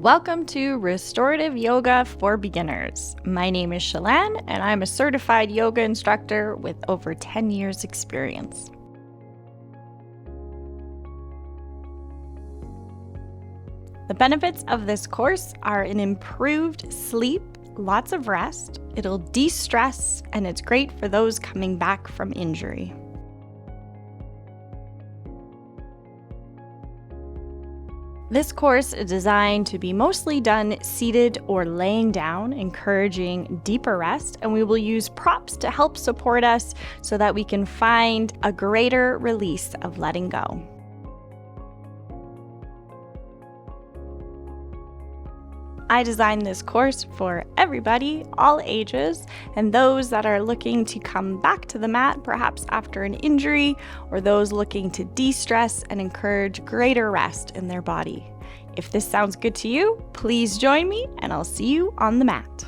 Welcome to Restorative Yoga for Beginners. My name is Shalane, and I'm a certified yoga instructor with over 10 years experience. The benefits of this course are an improved sleep, lots of rest, it'll de-stress, and it's great for those coming back from injury. This course is designed to be mostly done seated or laying down, encouraging deeper rest, and we will use props to help support us so that we can find a greater release of letting go. I designed this course for everybody, all ages, and those that are looking to come back to the mat, perhaps after an injury, or those looking to de-stress and encourage greater rest in their body. If this sounds good to you, please join me, and I'll see you on the mat.